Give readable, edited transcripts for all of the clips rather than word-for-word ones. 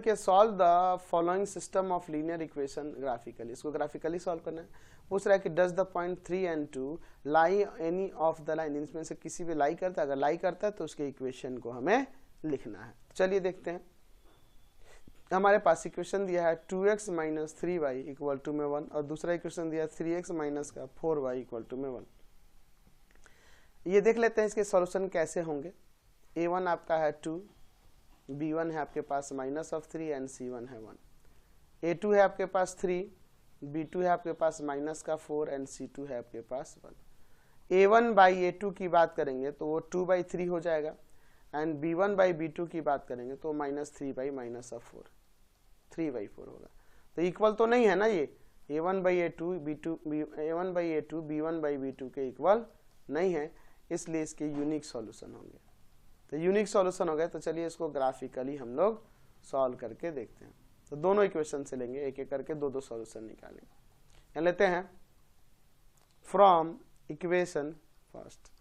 कि solve the following system of linear equation graphically, इसको graphically solve करना है। पूछ रहा है कि does the point 3 and 2 lie any of the line, इसमें से किसी भी लाई करता है, अगर लाई करता है तो उसके इक्वेशन को हमें लिखना है। चलिए देखते हैं। हमारे पास इक्वेशन दिया है 2x - 3y इक्वल टू में 1 और दूसरा इक्वेशन दिया है 3x - 4y इक्वल टू में 1। ये देख लेते हैं इसके सॉल्यूशन कैसे होंगे। a1 आपका है 2, b1 है आपके पास -3 एंड c1 है 1। a2 है आपके पास 3, b2 है आपके पास -4 एंड c2 है आपके पास 1। a1 बाई a2 की बात करेंगे तो वो 2/3 हो जाएगा एंड b1 बाई b2 की बात करेंगे तो -3/-4 3/4 होगा। तो इक्वल तो नहीं है ना ये, a1 by a2 a1 by a2 b1 by b2 के इक्वल नहीं है, इसलिए इसके यूनिक सॉल्यूशन होंगे। तो यूनिक सॉल्यूशन हो गए तो चलिए इसको ग्राफिकली हम लोग सॉल्व करके देखते हैं। तो दोनों इक्वेशन से लेंगे, एक एक करके दो सॉल्यूशन निकालेंगे। यहाँ लेते हैं from equation first.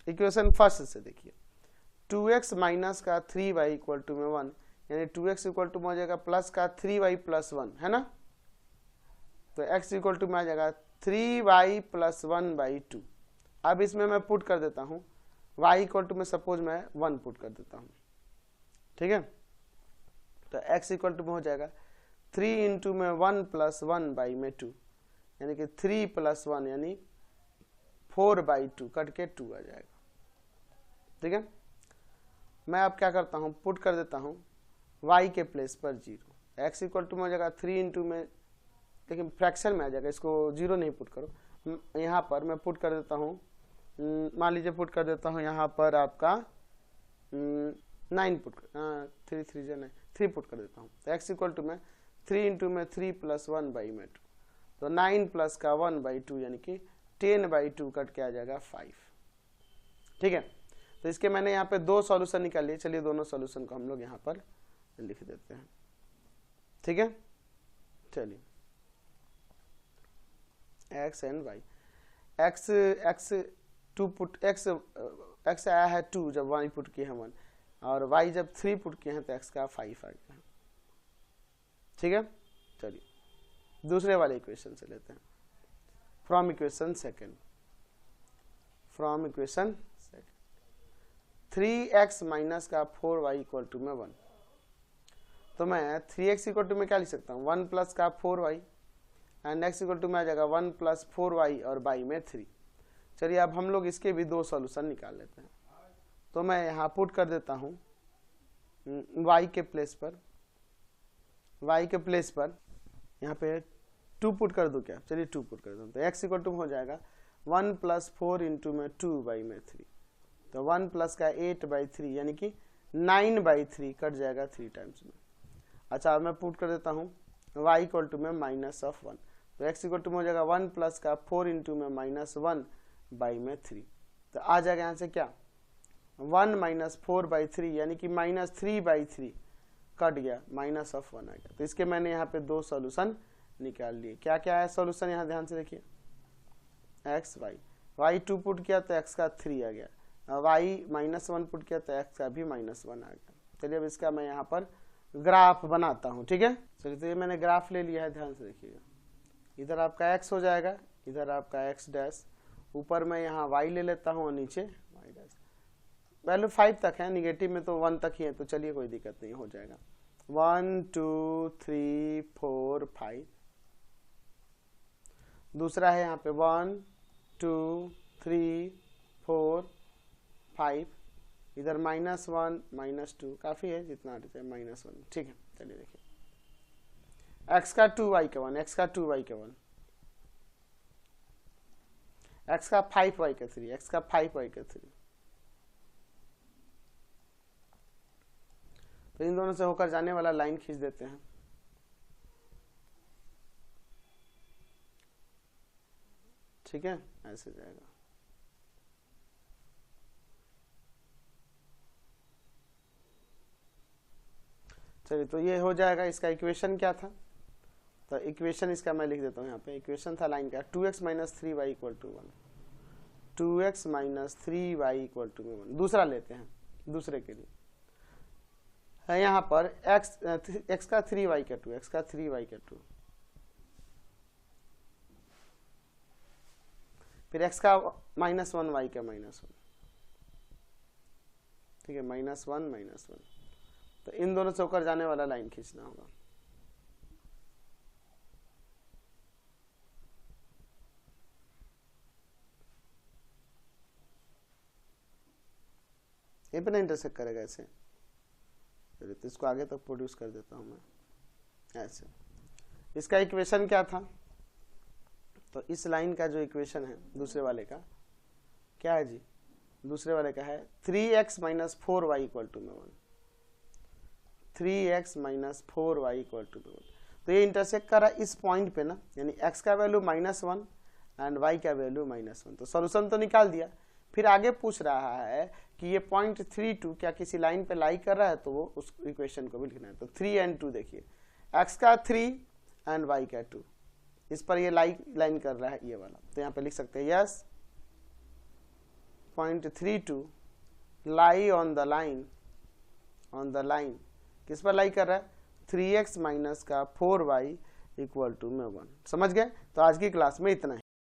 Equation first से देखिए 2x माइनस का 3y इक्वल टू में 1, यानी 2x इक्वल टू में हो जाएगा प्लस का 3y प्लस 1 है ना। तो x इक्वल टू में आ जाएगा 3y प्लस 1/2। अब इसमें मैं पुट कर देता हूँ y इक्वल टू में सपोज मैं 1 पुट कर देता हूँ, ठीक है। तो x इक्वल टू में हो जाएगा 3 इंटू में 1 प्लस 1/2, यानी कि 3 प्लस 1 यानी 4/2 कट के 2 आ जाएगा, ठीक है। मैं अब क्या करता हूँ, पुट कर देता हूँ y के प्लेस पर 0। x इक्वल टू में हो जाएगा 3 इंटू में, लेकिन फ्रैक्शन में आ जाएगा, इसको 0 नहीं पुट करो। यहाँ पर मैं पुट कर देता हूँ, मान लीजिए पुट कर देता हूँ यहाँ पर आपका 9 पुट 3 पुट कर देता हूँ। तो x इक्वल टू में 3 इंटू में 3 प्लस 1/2, तो 9 प्लस का 1/2 यानी कि 10/2 कट के आ जाएगा 5, ठीक है। तो इसके मैंने यहाँ पे दो सॉल्यूशन निकाल लिए। चलिए दोनों सॉल्यूशन को हम लोग यहाँ पर लिख देते हैं, ठीक है। चलिए x and y, x 2 put x आया है 2 जब y पुट किए हैं 1, और y जब 3 पुट किए हैं तो x का 5 आ गया, ठीक है। चलिए दूसरे वाले इक्वेशन से लेते हैं from equation second. 3x minus का 4y इक्वल टू में 1। तो मैं 3x इक्वल टू में क्या लिख सकता हूँ, 1 प्लस का 4y and x equal to में आ जाएगा 1 प्लस 4y और y में 3। चलिए अब हम लोग इसके भी दो सॉल्यूशन निकाल लेते हैं। तो मैं यहाँ पुट कर देता हूँ y के प्लेस पर यहाँ पे 2 पुट कर दूँ क्या, चलिए 2 पुट कर दूँ। तो x इक्वल टू हो जाएगा 1 प्लस 4 इंटू में 2y में 3, तो 1 प्लस का 8/3 यानी कि 9/3 कट जाएगा 3 टाइम्स में। अच्छा अब मैं पुट कर देता हूँ y इक्वल टू में -1, तो x इक्वल टू में हो जाएगा 1 प्लस का 4 इंटू में -1/3, तो आ जाएगा यहाँ से क्या 1 - 4/3 यानी कि -3/3 कट गया, -1 आ गया। तो इसके मैंने यहाँ पे दो सॉल्यूशन निकाल लिए। क्या क्या है सॉल्यूशन, यहाँ ध्यान से देखिए x y 2 पुट किया तो x का 3 आ गया, y -1 पुट किया तो x का भी -1 आ गया। चलिए अब इसका मैं यहाँ पर ग्राफ बनाता हूँ, ठीक है। चलिए तो ये मैंने ग्राफ ले लिया है, ध्यान से देखिएगा। इधर आपका x हो जाएगा, इधर आपका x डैश, ऊपर मैं यहाँ y ले लेता हूँ और नीचे y डैश। वैल्यू 5 तक है, निगेटिव में तो 1 तक ही है, तो चलिए कोई दिक्कत नहीं, हो जाएगा 1 2 3 4 5। दूसरा है यहाँ पे 1 2 3 4 5, इधर -1 -2 काफी है, जितना आ जाए -1, ठीक है। चलिए देखिए x का 2y का 1, x का 2y का 1, x का 5y का 3, x का 5y का 3। तो इन दोनों से होकर जाने वाला लाइन खींच देते हैं। ठीक है, ऐसे जाएगा। चलिए तो ये हो जाएगा। इसका इक्वेशन क्या था, तो इक्वेशन इसका मैं लिख देता हूँ यहाँ पे। इक्वेशन था लाइन का 2x - 3y equal to 1, 2x - 3y equal to 1। दूसरा लेते हैं, दूसरे के लिए है यहाँ पर x का 3y का 2, x का 3y का 2, फिर x का -1 y का -1, ठीक है, -1 -1। तो इन दोनों से होकर जाने वाला लाइन खींचना होगा। ये पे ना इंटरसेक्ट करेगा ऐसे, तो इसको आगे तक प्रोड्यूस कर देता हूँ मैं ऐसे। इसका इक्वेशन क्या था, तो इस लाइन का जो इक्वेशन है दूसरे वाले का क्या है जी, दूसरे वाले का है 3x - 4y = 1, 3x - 4y = 1। तो ये इंटरसेक्ट कर रहा है इस पॉइंट पे ना, यानी x का वैल्यू -1 एंड y का वैल्यू -1। तो सॉल्यूशन तो निकाल दिया, फिर आगे पूछ रहा है कि ये पॉइंट 3, 2 क्या किसी लाइन पे लाई कर रहा है, तो वो उस इक्वेशन को भी लिखना है। तो 3 और 2 देखिए, x का 3 एंड y का 2, इस पर ये लाइन कर रहा है ये वाला, तो यहाँ पे लिख सकते हैं yes point 3, 2 lie on the line, किस पर लाई कर रहा है, 3x - 4y = 1। समझ गए? तो आज की क्लास में इतना ही।